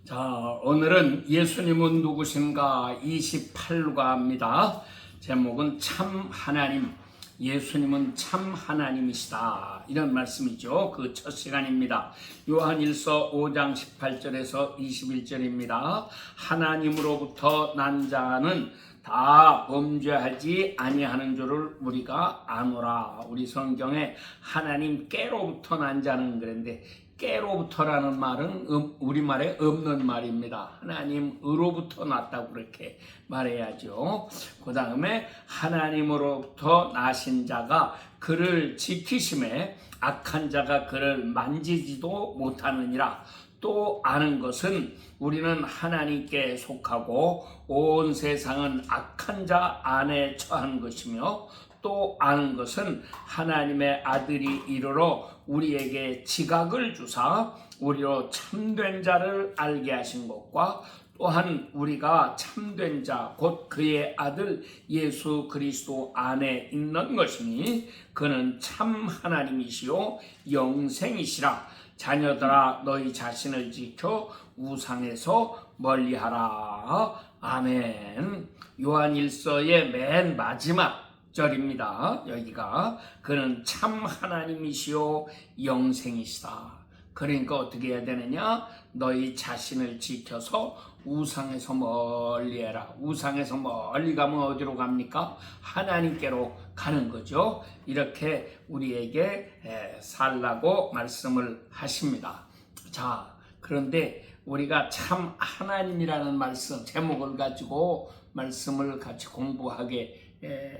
자, 오늘은 예수님은 누구신가 28루가입니다. 제목은 참 하나님, 예수님은 참 하나님이시다, 이런 말씀이죠. 그 첫 시간입니다. 요한일서 5장 18절에서 21절입니다. 하나님으로부터 난 자는 다 범죄하지 아니하는 줄을 우리가 아노라. 우리 성경에 하나님께로부터 난 자는 그랬는데, 깨로부터라는 말은 우리말에 없는 말입니다. 하나님으로부터 났다고 그렇게 말해야죠. 그 다음에 하나님으로부터 나신 자가 그를 지키심에 악한 자가 그를 만지지도 못하느니라. 또 아는 것은 우리는 하나님께 속하고 온 세상은 악한 자 안에 처한 것이며, 또 아는 것은 하나님의 아들이 이르러 우리에게 지각을 주사 우리로 참된 자를 알게 하신 것과, 또한 우리가 참된 자 곧 그의 아들 예수 그리스도 안에 있는 것이니 그는 참 하나님이시요 영생이시라. 자녀들아, 너희 자신을 지켜 우상에서 멀리하라. 아멘. 요한일서의 맨 마지막 절입니다. 여기가 그는 참 하나님이시요 영생이시다. 그러니까 어떻게 해야 되느냐? 너희 자신을 지켜서 우상에서 멀리해라. 우상에서 멀리 가면 어디로 갑니까? 하나님께로 가는 거죠. 이렇게 우리에게 살라고 말씀을 하십니다. 자, 그런데 우리가 참 하나님이라는 말씀 제목을 가지고 말씀을 같이 공부하게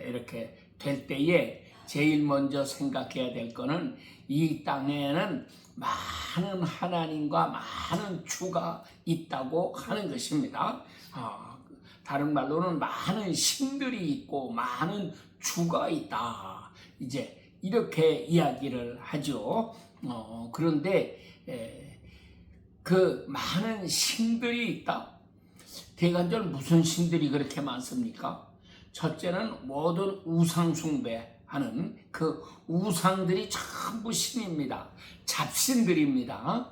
이렇게 될 때에 제일 먼저 생각해야 될 거는 이 땅에는 많은 하나님과 많은 주가 있다고 하는 것입니다. 다른 말로는 많은 신들이 있고 많은 주가 있다, 이제 이렇게 이야기를 하죠. 그런데 그 많은 신들이 있다. 대간절 무슨 신들이 그렇게 많습니까? 첫째는 모든 우상 숭배하는 그 우상들이 전부 신입니다. 잡신들입니다.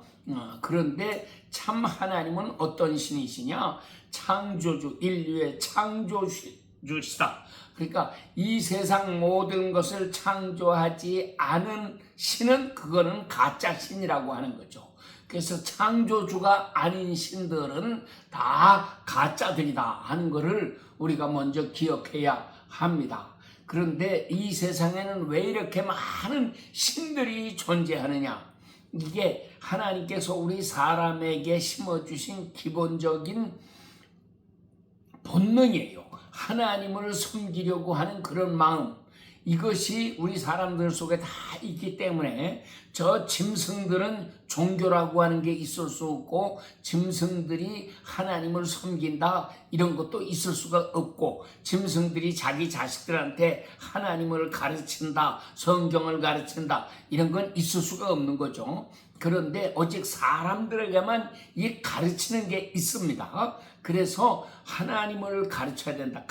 그런데 참 하나님은 어떤 신이시냐? 창조주, 인류의 창조주시다. 그러니까 이 세상 모든 것을 창조하지 않은 신은 그거는 가짜 신이라고 하는 거죠. 그래서 창조주가 아닌 신들은 다 가짜들이다 하는 것을 우리가 먼저 기억해야 합니다. 그런데 이 세상에는 왜 이렇게 많은 신들이 존재하느냐? 이게 하나님께서 우리 사람에게 심어주신 기본적인 본능이에요. 하나님을 섬기려고 하는 그런 마음, 이것이 우리 사람들 속에 다 있기 때문에 저 짐승들은 종교라고 하는 게 있을 수 없고, 짐승들이 하나님을 섬긴다 이런 것도 있을 수가 없고, 짐승들이 자기 자식들한테 하나님을 가르친다, 성경을 가르친다 이런 건 있을 수가 없는 거죠. 그런데 오직 사람들에게만 이 가르치는 게 있습니다. 그래서 하나님을 가르쳐야 된다.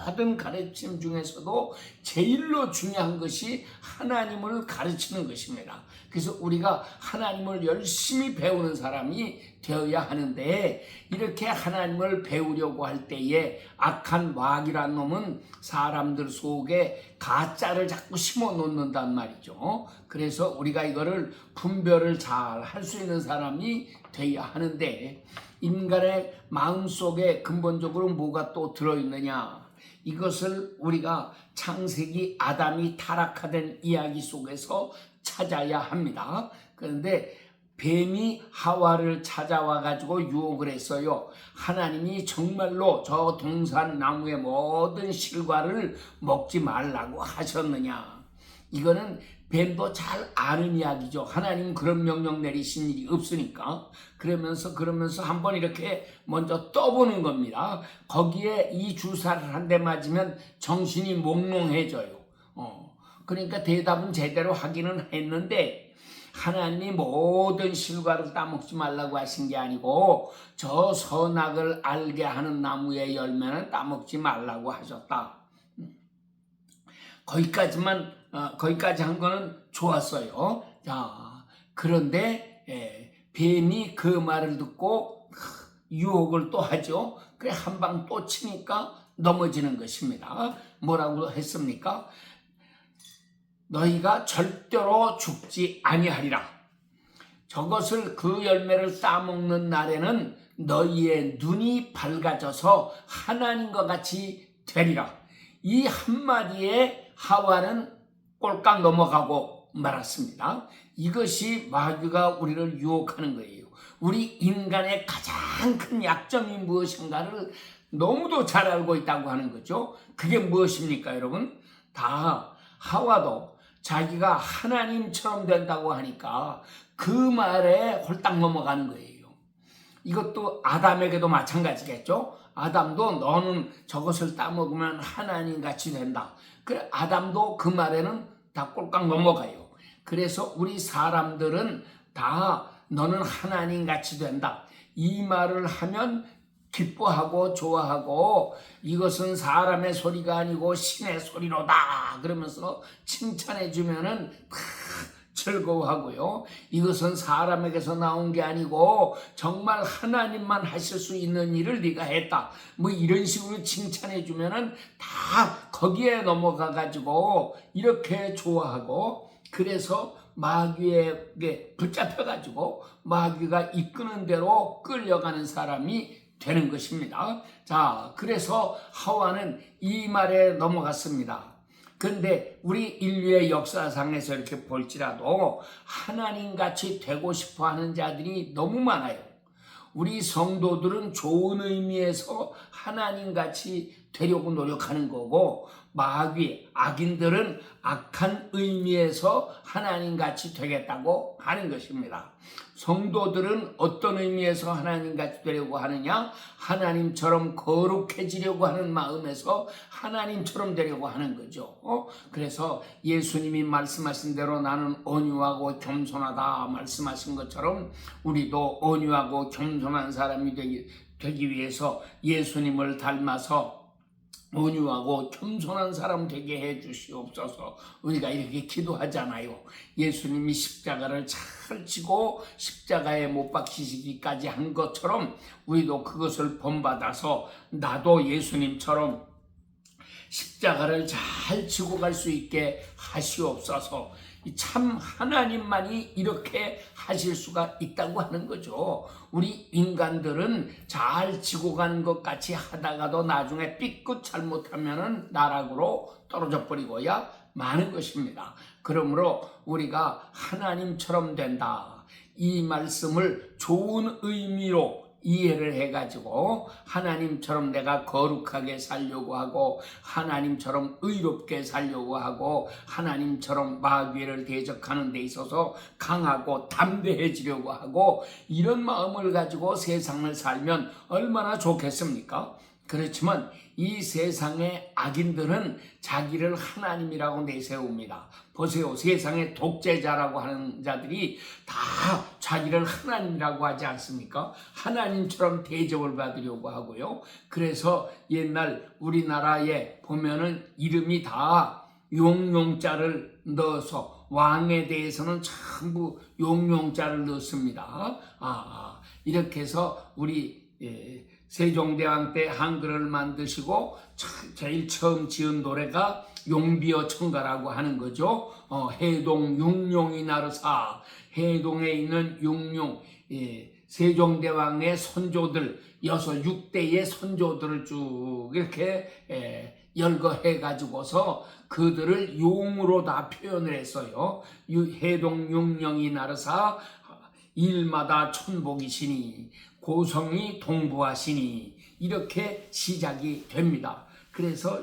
모든 가르침 중에서도 제일로 중요한 것이 하나님을 가르치는 것입니다. 그래서 우리가 하나님을 열심히 배우는 사람이 되어야 하는데, 이렇게 하나님을 배우려고 할 때에 악한 마귀란 놈은 사람들 속에 가짜를 자꾸 심어 놓는단 말이죠. 그래서 우리가 이거를 분별을 잘 할 수 있는 사람이 되어야 하는데, 인간의 마음속에 근본적으로 뭐가 또 들어있느냐? 이것을 우리가 창세기 아담이 타락하던 이야기 속에서 찾아야 합니다. 그런데 뱀이 하와를 찾아와 가지고 유혹을 했어요. 하나님이 정말로 저 동산 나무의 모든 실과를 먹지 말라고 하셨느냐? 이거는 뱀도 잘 아는 이야기죠. 하나님 그런 명령 내리신 일이 없으니까. 그러면서 한번 이렇게 먼저 떠보는 겁니다. 거기에 이 주사를 한 대 맞으면 정신이 몽롱해져요. 그러니까 대답은 제대로 하기는 했는데, 하나님이 모든 실과를 따먹지 말라고 하신 게 아니고 저 선악을 알게 하는 나무의 열매는 따먹지 말라고 하셨다. 거기까지 한 거는 좋았어요. 자, 그런데 뱀이 그 말을 듣고 유혹을 또 하죠. 그래 한 방 또 치니까 넘어지는 것입니다. 뭐라고 했습니까? 너희가 절대로 죽지 아니하리라. 저것을 그 열매를 따먹는 날에는 너희의 눈이 밝아져서 하나님과 같이 되리라. 이 한마디에 하와는 꼴깍 넘어가고 말았습니다. 이것이 마귀가 우리를 유혹하는 거예요. 우리 인간의 가장 큰 약점이 무엇인가를 너무도 잘 알고 있다고 하는 거죠. 그게 무엇입니까, 여러분? 다 하와도 자기가 하나님처럼 된다고 하니까 그 말에 홀딱 넘어가는 거예요. 이것도 아담에게도 마찬가지겠죠. 아담도 너는 저것을 따먹으면 하나님같이 된다. 그래 아담도 그 말에는 다 꼴깍 넘어가요. 그래서 우리 사람들은 다 너는 하나님같이 된다. 이 말을 하면 기뻐하고 좋아하고 이것은 사람의 소리가 아니고 신의 소리로다 그러면서 칭찬해 주면은 즐거워하고요. 이것은 사람에게서 나온 게 아니고 정말 하나님만 하실 수 있는 일을 네가 했다. 뭐 이런 식으로 칭찬해 주면은 다 거기에 넘어가 가지고 이렇게 좋아하고 그래서 마귀에게 붙잡혀 가지고 마귀가 이끄는 대로 끌려가는 사람이 되는 것입니다. 자, 그래서 하와는 이 말에 넘어갔습니다. 그런데 우리 인류의 역사상에서 이렇게 볼지라도 하나님같이 되고 싶어 하는 자들이 너무 많아요. 우리 성도들은 좋은 의미에서 하나님같이 되려고 노력하는 거고 마귀, 악인들은 악한 의미에서 하나님같이 되겠다고 하는 것입니다. 성도들은 어떤 의미에서 하나님같이 되려고 하느냐? 하나님처럼 거룩해지려고 하는 마음에서 하나님처럼 되려고 하는 거죠. 그래서 예수님이 말씀하신 대로 나는 온유하고 겸손하다 말씀하신 것처럼 우리도 온유하고 겸손한 사람이 되기 위해서 예수님을 닮아서 온유하고 겸손한 사람 되게 해 주시옵소서. 우리가 이렇게 기도하잖아요. 예수님이 십자가를 잘 지고 십자가에 못 박히시기까지 한 것처럼 우리도 그것을 본받아서 나도 예수님처럼 십자가를 잘 지고 갈 수 있게 하시옵소서. 참 하나님만이 이렇게 하실 수가 있다고 하는 거죠. 우리 인간들은 잘 지고 가는 것 같이 하다가도 나중에 삐끗 잘못하면은 나락으로 떨어져 버리고야 마는 것입니다. 그러므로 우리가 하나님처럼 된다. 이 말씀을 좋은 의미로 이해를 해가지고 하나님처럼 내가 거룩하게 살려고 하고 하나님처럼 의롭게 살려고 하고 하나님처럼 마귀를 대적하는 데 있어서 강하고 담대해지려고 하고 이런 마음을 가지고 세상을 살면 얼마나 좋겠습니까? 그렇지만 이 세상의 악인들은 자기를 하나님이라고 내세웁니다. 보세요. 세상의 독재자라고 하는 자들이 다 자기를 하나님이라고 하지 않습니까? 하나님처럼 대접을 받으려고 하고요. 그래서 옛날 우리나라에 보면은 이름이 다 용용자를 넣어서 왕에 대해서는 전부 용용자를 넣습니다. 이렇게 해서 우리 세종대왕 때 한글을 만드시고 제일 처음 지은 노래가 용비어 청가라고 하는 거죠. 해동 융룡이 나르사 해동에 있는 융룡 세종대왕의 선조들 6대의 선조들을 쭉 이렇게 열거해 가지고서 그들을 용으로 다 표현을 했어요. 해동 융룡이 나르사 일마다 천복이시니 고성이 동부하시니 이렇게 시작이 됩니다. 그래서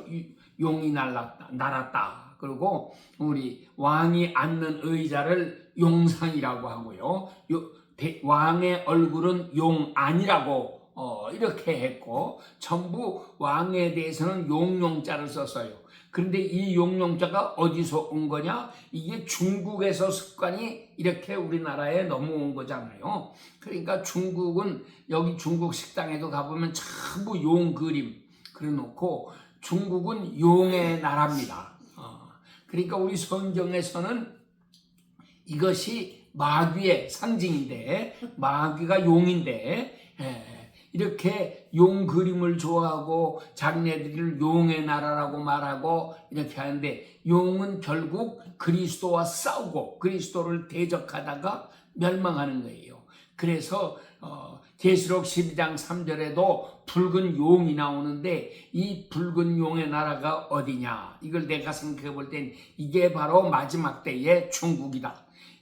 용이 날았다. 그리고 우리 왕이 앉는 의자를 용상이라고 하고요. 왕의 얼굴은 용안이라고 이렇게 했고 전부 왕에 대해서는 용용자를 썼어요. 그런데 이 용용자가 어디서 온 거냐? 이게 중국에서 습관이 이렇게 우리나라에 넘어온 거잖아요. 그러니까 중국은 여기 중국 식당에도 가보면 전부 용 그림 그려놓고 중국은 용의 나라입니다. 그러니까 우리 성경에서는 이것이 마귀의 상징인데, 마귀가 용인데, 이렇게 용 그림을 좋아하고 자기네들을 용의 나라라고 말하고 이렇게 하는데, 용은 결국 그리스도와 싸우고 그리스도를 대적하다가 멸망하는 거예요. 그래서 계시록 12장 3절에도 붉은 용이 나오는데, 이 붉은 용의 나라가 어디냐, 이걸 내가 생각해 볼 땐 이게 바로 마지막 때의 중국이다.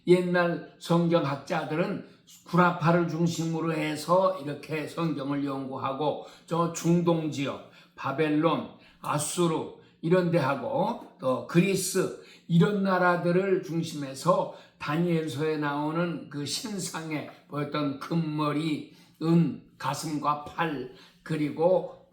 옛날 성경학자들은 구라파를 중심으로 해서 이렇게 성경을 연구하고, 저 중동 지역 바벨론, 아수르 이런 데하고 또 그리스 이런 나라들을 중심해서 다니엘서에 나오는 그 신상에 보였던 금머리, 은, 가슴과 팔, 그리고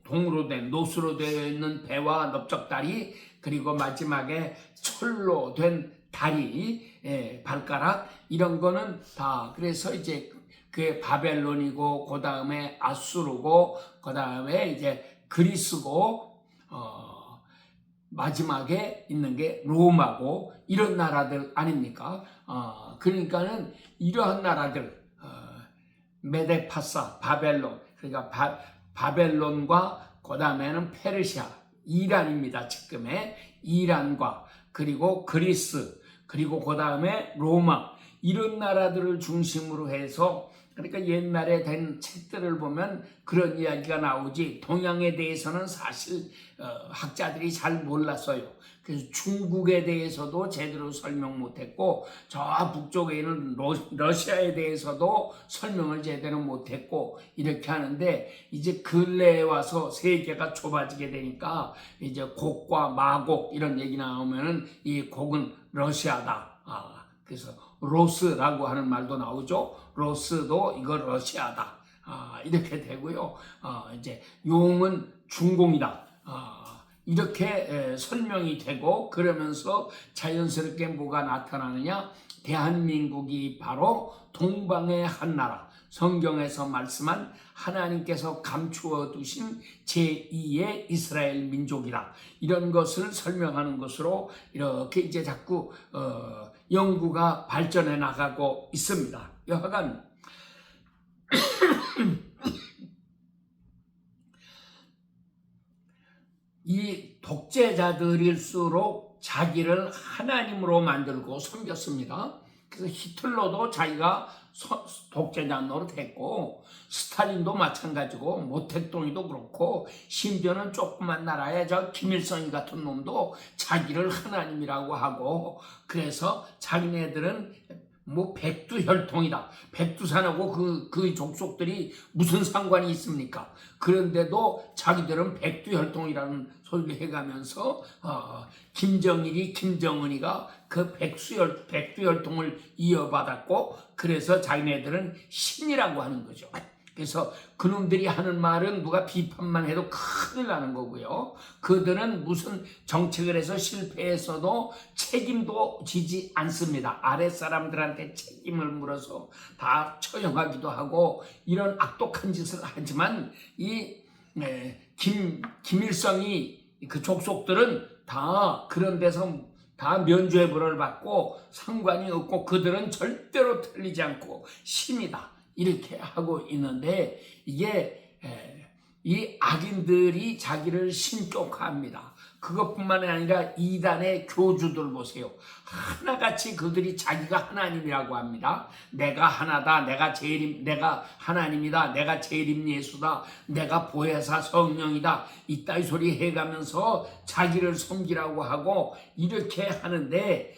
동으로 된, 노수로 되어 있는 배와 넓적다리, 그리고 마지막에 철로 된 다리, 발가락, 이런 거는 다, 그래서 이제 그게 바벨론이고, 그 다음에 아수르고, 그 다음에 이제 그리스고, 마지막에 있는 게 로마고, 이런 나라들 아닙니까? 그러니까는 이러한 나라들, 메데파사, 바벨론, 그러니까 바벨론과 그 다음에는 페르시아, 이란입니다. 지금의 이란과, 그리고 그리스, 그리고 그 다음에 로마, 이런 나라들을 중심으로 해서, 그러니까 옛날에 된 책들을 보면 그런 이야기가 나오지, 동양에 대해서는 사실 학자들이 잘 몰랐어요. 그래서 중국에 대해서도 제대로 설명 못했고, 저 북쪽에 있는 러시아에 대해서도 설명을 제대로 못했고, 이렇게 하는데, 이제 근래에 와서 세계가 좁아지게 되니까 이제 곡과 마곡 이런 얘기 나오면은 이 곡은 러시아다. 그래서 로스라고 하는 말도 나오죠. 로스도 이거 러시아다. 이렇게 되고요. 이제 용은 중공이다. 이렇게 설명이 되고, 그러면서 자연스럽게 뭐가 나타나느냐, 대한민국이 바로 동방의 한나라, 성경에서 말씀한 하나님께서 감추어 두신 제2의 이스라엘 민족이라, 이런 것을 설명하는 것으로 이렇게 이제 자꾸 연구가 발전해 나가고 있습니다. 여하간 이 독재자들일수록 자기를 하나님으로 만들고 섬겼습니다. 그래서 히틀러도 자기가 독재자 노릇했고, 스탈린도 마찬가지고, 모택동이도 그렇고, 심지어는 조그만 나라의 저 김일성이 같은 놈도 자기를 하나님이라고 하고, 그래서 자기네들은 뭐 백두혈통이다. 백두산하고 그 족속들이 무슨 상관이 있습니까? 그런데도 자기들은 백두혈통이라는 소리를 해가면서 김정일이, 김정은이가 그 백두혈통을 이어받았고, 그래서 자기네들은 신이라고 하는 거죠. 그래서 그놈들이 하는 말은 누가 비판만 해도 큰일 나는 거고요. 그들은 무슨 정책을 해서 실패했어도 책임도 지지 않습니다. 아랫사람들한테 책임을 물어서 다 처형하기도 하고, 이런 악독한 짓을 하지만 이 김일성이 그 족속들은 다 그런 데서 다 면죄부를 받고 상관이 없고, 그들은 절대로 틀리지 않고 신이다, 이렇게 하고 있는데, 이게 이 악인들이 자기를 신격화합니다. 그것뿐만 아니라 이단의 교주들 보세요. 하나같이 그들이 자기가 하나님이라고 합니다. 내가 하나다, 내가 하나님이다, 내가 재림 예수다, 내가 보혜사 성령이다, 이따위 소리 해가면서 자기를 섬기라고 하고 이렇게 하는데,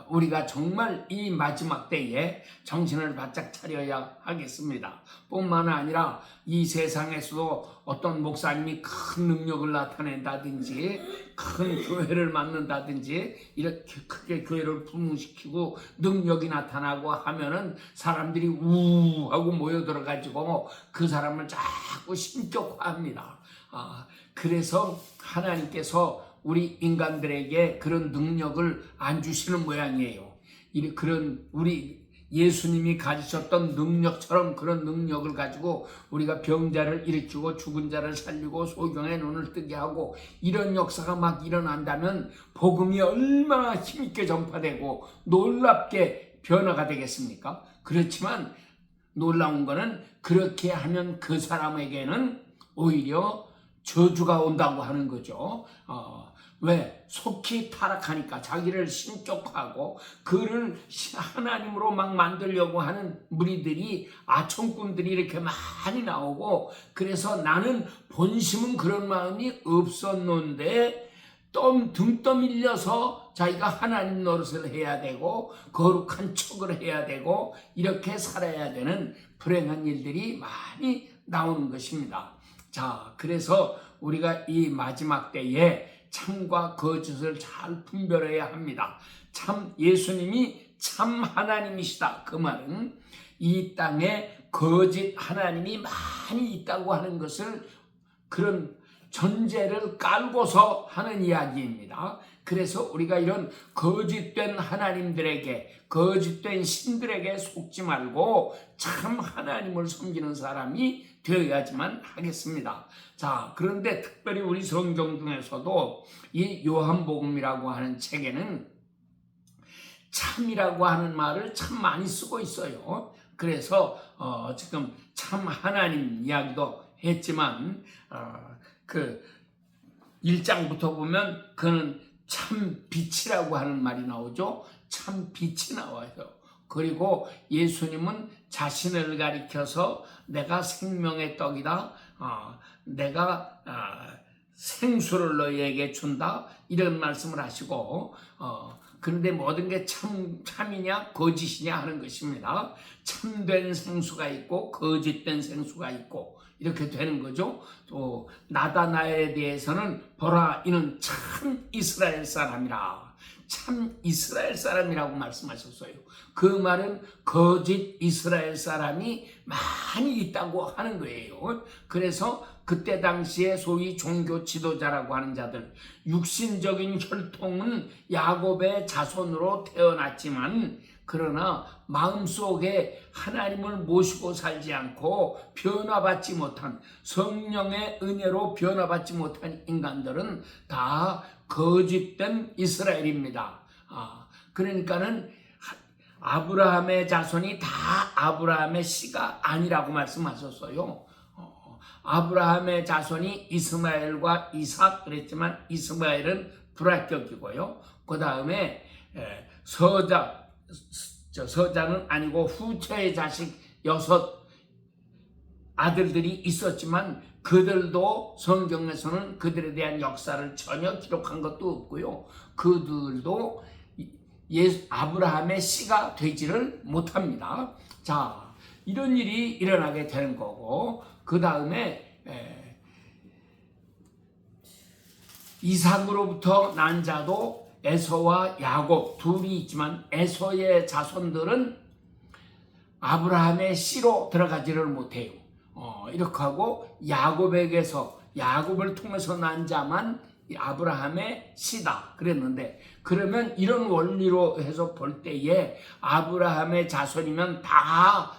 우리가 정말 이 마지막 때에 정신을 바짝 차려야 하겠습니다. 뿐만 아니라 이 세상에서도 어떤 목사님이 큰 능력을 나타낸다든지, 큰 교회를 만든다든지, 이렇게 크게 교회를 부흥시키고 능력이 나타나고 하면은 사람들이 우하고 모여들어가지고 그 사람을 자꾸 신격화합니다. 그래서 하나님께서 우리 인간들에게 그런 능력을 안 주시는 모양이에요. 우리 예수님이 가지셨던 능력처럼 그런 능력을 가지고 우리가 병자를 일으키고 죽은 자를 살리고 소경의 눈을 뜨게 하고, 이런 역사가 막 일어난다면 복음이 얼마나 힘있게 전파되고 놀랍게 변화가 되겠습니까? 그렇지만 놀라운 거는 그렇게 하면 그 사람에게는 오히려 저주가 온다고 하는 거죠. 왜? 속히 타락하니까 자기를 신격화하고 그를 하나님으로 막 만들려고 하는 무리들이 아청꾼들이 이렇게 많이 나오고, 그래서 나는 본심은 그런 마음이 없었는데 등 떠밀려서 자기가 하나님 노릇을 해야 되고 거룩한 척을 해야 되고 이렇게 살아야 되는 불행한 일들이 많이 나오는 것입니다. 자, 그래서 우리가 이 마지막 때에 참과 거짓을 잘 분별해야 합니다. 참 예수님이 참 하나님이시다. 그 말은 이 땅에 거짓 하나님이 많이 있다고 하는 것을, 그런 전제를 깔고서 하는 이야기입니다. 그래서 우리가 이런 거짓된 하나님들에게, 거짓된 신들에게 속지 말고 참 하나님을 섬기는 사람이 되어야지만 하겠습니다. 자, 그런데 특별히 우리 성경 중에서도 이 요한복음이라고 하는 책에는 참이라고 하는 말을 참 많이 쓰고 있어요. 그래서 지금 참 하나님 이야기도 했지만 그 1장부터 보면 그는 참 빛이라고 하는 말이 나오죠. 참 빛이 나와요. 그리고 예수님은 자신을 가리켜서 내가 생명의 떡이다, 내가 생수를 너희에게 준다, 이런 말씀을 하시고, 그런데 모든 게 참이냐 거짓이냐 하는 것입니다. 참된 생수가 있고 거짓된 생수가 있고 이렇게 되는 거죠. 또 나다나엘에 대해서는 보라, 이는 참 이스라엘 사람이라, 참 이스라엘 사람이라고 말씀하셨어요. 그 말은 거짓 이스라엘 사람이 많이 있다고 하는 거예요. 그래서 그때 당시에 소위 종교 지도자라고 하는 자들, 육신적인 혈통은 야곱의 자손으로 태어났지만 그러나 마음속에 하나님을 모시고 살지 않고 변화받지 못한, 성령의 은혜로 변화받지 못한 인간들은 다 거짓된 이스라엘입니다. 그러니까는 아브라함의 자손이 다 아브라함의 씨가 아니라고 말씀하셨어요. 아브라함의 자손이 이스마엘과 이삭 그랬지만 이스마엘은 불합격이고요. 그 다음에 서자는 아니고 후처의 자식 6 아들들이 있었지만 그들도 성경에서는 그들에 대한 역사를 전혀 기록한 것도 없고요. 그들도 아브라함의 씨가 되지를 못합니다. 자, 이런 일이 일어나게 되는 거고, 그 다음에 이삭으로부터 난 자도 에서와 야곱 둘이 있지만 에서의 자손들은 아브라함의 씨로 들어가지를 못해요. 이렇게 하고 야곱에게서, 야곱을 통해서 난 자만 아브라함의 씨다 그랬는데, 그러면 이런 원리로 해서 볼 때에 아브라함의 자손이면 다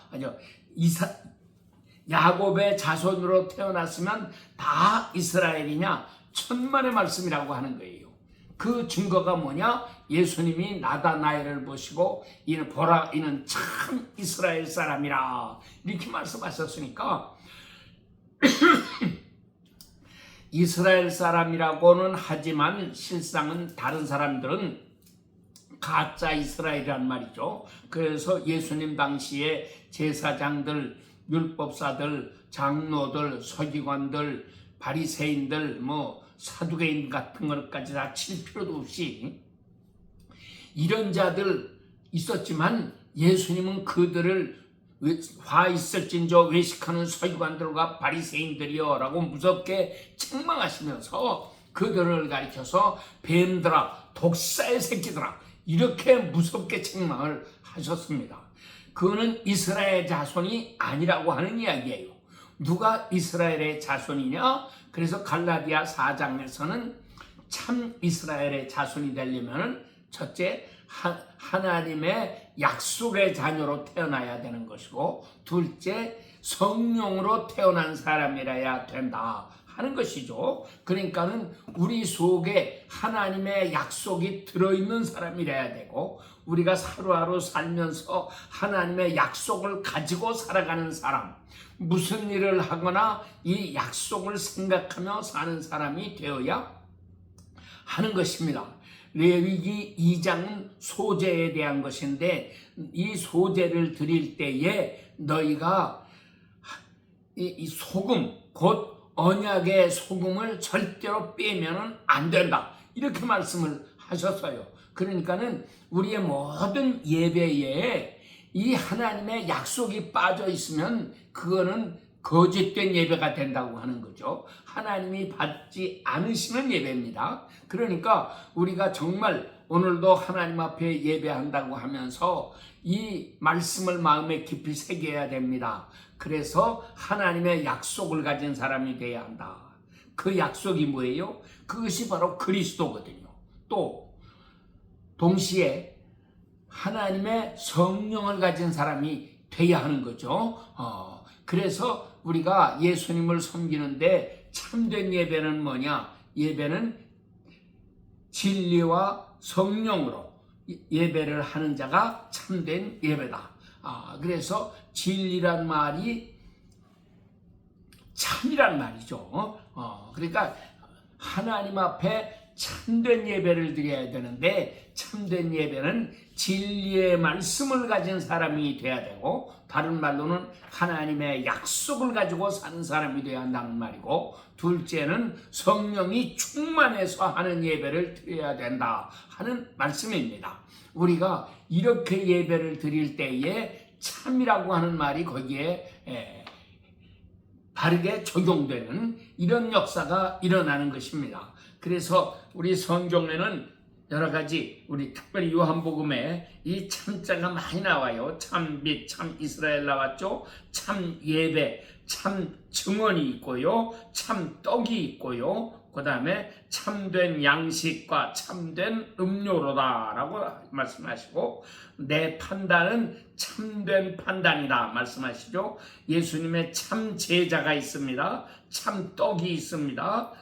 야곱의 자손으로 태어났으면 다 이스라엘이냐? 천만의 말씀이라고 하는 거예요. 그 증거가 뭐냐? 예수님이 나다나엘을 보시고 이는 보라, 이는 참 이스라엘 사람이라 이렇게 말씀하셨으니까 이스라엘 사람이라고는 하지만 실상은 다른 사람들은 가짜 이스라엘이란 말이죠. 그래서 예수님 당시에 제사장들, 율법사들, 장로들, 서기관들, 바리새인들, 사두개인 같은 것까지 다 칠 필요도 없이 이런 자들 있었지만 예수님은 그들을 화 있을진저 외식하는 서기관들과 바리새인들이여 라고 무섭게 책망하시면서 그들을 가리켜서 뱀들아, 독사의 새끼들아, 이렇게 무섭게 책망을 하셨습니다. 그거는 이스라엘 자손이 아니라고 하는 이야기예요. 누가 이스라엘의 자손이냐? 그래서 갈라디아 4장에서는 참 이스라엘의 자손이 되려면 첫째, 하나님의 약속의 자녀로 태어나야 되는 것이고, 둘째, 성령으로 태어난 사람이라야 된다 하는 것이죠. 그러니까는 우리 속에 하나님의 약속이 들어있는 사람이라야 되고, 우리가 하루하루 살면서 하나님의 약속을 가지고 살아가는 사람, 무슨 일을 하거나 이 약속을 생각하며 사는 사람이 되어야 하는 것입니다. 레위기 2장은 소제에 대한 것인데, 이 소제를 드릴 때에 너희가 이 소금, 곧 언약의 소금을 절대로 빼면은 안 된다, 이렇게 말씀을 하셨어요. 그러니까는 우리의 모든 예배에 이 하나님의 약속이 빠져 있으면 그거는 거짓된 예배가 된다고 하는 거죠. 하나님이 받지 않으시는 예배입니다. 그러니까 우리가 정말 오늘도 하나님 앞에 예배한다고 하면서 이 말씀을 마음에 깊이 새겨야 됩니다. 그래서 하나님의 약속을 가진 사람이 되어야 한다. 그 약속이 뭐예요? 그것이 바로 그리스도거든요. 또 동시에 하나님의 성령을 가진 사람이 되어야 하는 거죠. 그래서 우리가 예수님을 섬기는데 참된 예배는 뭐냐? 예배는 진리와 성령으로 예배를 하는 자가 참된 예배다. 그래서 진리란 말이 참이란 말이죠. 그러니까 하나님 앞에 참된 예배를 드려야 되는데, 참된 예배는 진리의 말씀을 가진 사람이 돼야 되고, 다른 말로는 하나님의 약속을 가지고 사는 사람이 되어야 한다는 말이고, 둘째는 성령이 충만해서 하는 예배를 드려야 된다 하는 말씀입니다. 우리가 이렇게 예배를 드릴 때에 참이라고 하는 말이 거기에 바르게 적용되는 이런 역사가 일어나는 것입니다. 그래서 우리 성경에는 여러 가지, 우리 특별히 요한복음에 이 참자가 많이 나와요. 참 및 참 이스라엘 나왔죠. 참 예배, 참 증언이 있고요. 참 떡이 있고요. 그 다음에 참된 양식과 참된 음료로다 라고 말씀하시고, 내 판단은 참된 판단이다 말씀하시죠. 예수님의 참 제자가 있습니다. 참 떡이 있습니다.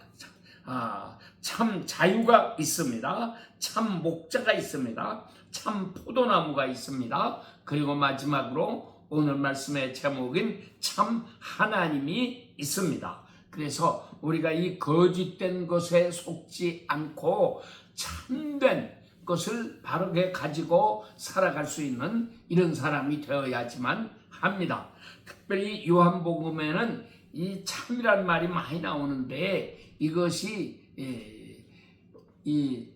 참 자유가 있습니다. 참 목자가 있습니다. 참 포도나무가 있습니다. 그리고 마지막으로 오늘 말씀의 제목인 참 하나님이 있습니다. 그래서 우리가 이 거짓된 것에 속지 않고 참된 것을 바르게 가지고 살아갈 수 있는 이런 사람이 되어야지만 합니다. 특별히 요한복음에는 이 참이란 말이 많이 나오는데, 이것이 이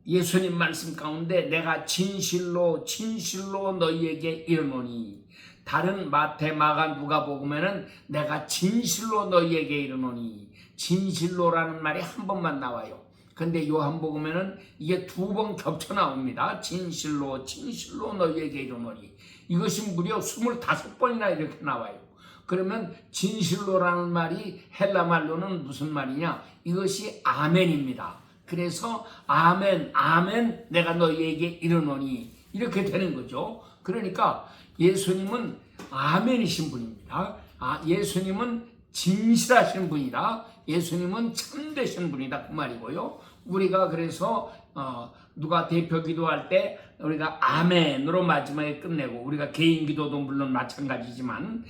예수님 말씀 가운데 내가 진실로 진실로 너희에게 이르노니, 다른 마태, 마가, 누가복음에는 내가 진실로 너희에게 이르노니, 진실로라는 말이 한 번만 나와요. 근데 요한복음에는 이게 2번 겹쳐 나옵니다. 진실로 진실로 너희에게 이르노니, 이것이 무려 25번이나 이렇게 나와요. 그러면 진실로라는 말이 헬라 말로는 무슨 말이냐? 이것이 아멘입니다. 그래서 아멘, 아멘, 내가 너희에게 이르노니, 이렇게 되는 거죠. 그러니까 예수님은 아멘이신 분입니다. 예수님은 진실하신 분이다. 예수님은 참되신 분이다, 그 말이고요. 우리가 그래서 누가 대표 기도할 때 우리가 아멘으로 마지막에 끝내고, 우리가 개인 기도도 물론 마찬가지지만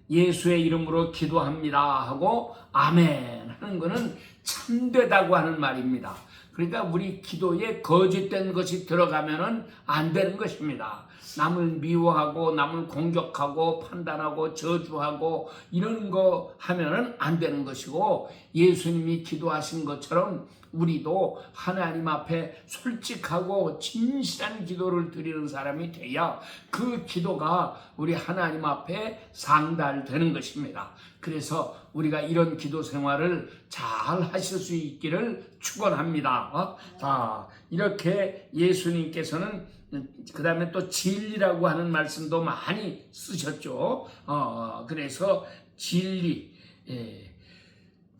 예수의 이름으로 기도합니다 하고 아멘 하는 것은 참되다고 하는 말입니다. 그러니까 우리 기도에 거짓된 것이 들어가면은 안 되는 것입니다. 남을 미워하고 남을 공격하고 판단하고 저주하고 이런 거 하면은 안 되는 것이고, 예수님이 기도하신 것처럼 우리도 하나님 앞에 솔직하고 진실한 기도를 드리는 사람이 돼야 그 기도가 우리 하나님 앞에 상달되는 것입니다. 그래서 우리가 이런 기도 생활을 잘 하실 수 있기를 축원합니다. 이렇게 예수님께서는 그 다음에 또 진리라고 하는 말씀도 많이 쓰셨죠. 그래서 진리,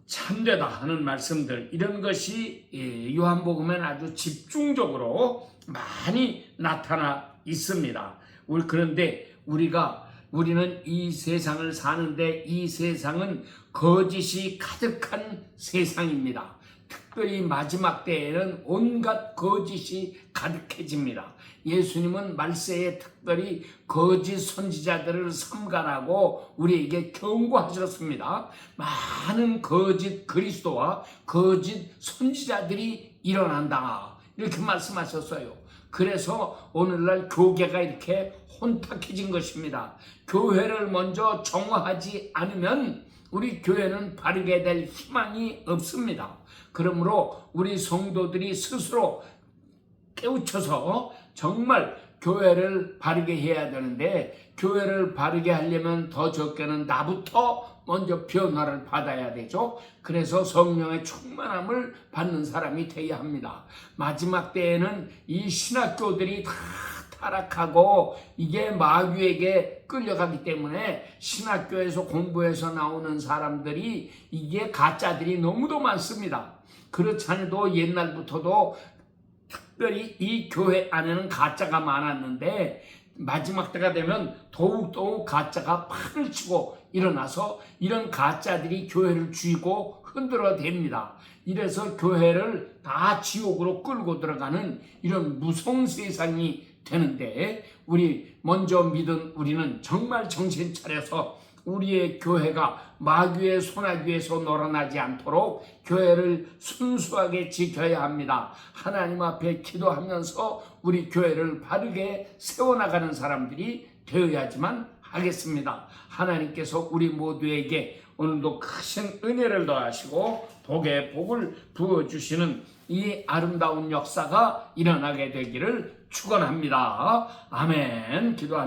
참되다 하는 말씀들, 이런 것이 요한복음에는 아주 집중적으로 많이 나타나 있습니다. 그런데 우리가 우리는 이 세상을 사는데 이 세상은 거짓이 가득한 세상입니다. 특별히 마지막 때에는 온갖 거짓이 가득해집니다. 예수님은 말세에 특별히 거짓 선지자들을 삼가라고 우리에게 경고하셨습니다. 많은 거짓 그리스도와 거짓 선지자들이 일어난다, 이렇게 말씀하셨어요. 그래서 오늘날 교계가 이렇게 혼탁해진 것입니다. 교회를 먼저 정화하지 않으면 우리 교회는 바르게 될 희망이 없습니다. 그러므로 우리 성도들이 스스로 깨우쳐서 정말 교회를 바르게 해야 되는데, 교회를 바르게 하려면 더 적게는 나부터 먼저 변화를 받아야 되죠. 그래서 성령의 충만함을 받는 사람이 되어야 합니다. 마지막 때에는 이 신학교들이 다 타락하고 이게 마귀에게 끌려가기 때문에 신학교에서 공부해서 나오는 사람들이 이게 가짜들이 너무도 많습니다. 그렇지 않아도 옛날부터도 특별히 이 교회 안에는 가짜가 많았는데 마지막 때가 되면 더욱더욱 가짜가 판을 치고 일어나서 이런 가짜들이 교회를 쥐고 흔들어 댑니다. 이래서 교회를 다 지옥으로 끌고 들어가는 이런 무서운 세상이 되는데, 우리 먼저 믿은 우리는 정말 정신 차려서 우리의 교회가 마귀의 소나기에서 놀아나지 않도록 교회를 순수하게 지켜야 합니다. 하나님 앞에 기도하면서 우리 교회를 바르게 세워나가는 사람들이 되어야지만 하겠습니다. 하나님께서 우리 모두에게 오늘도 크신 은혜를 더하시고 복의 복을 부어주시는 이 아름다운 역사가 일어나게 되기를 축원합니다. 아멘. 기도합니다.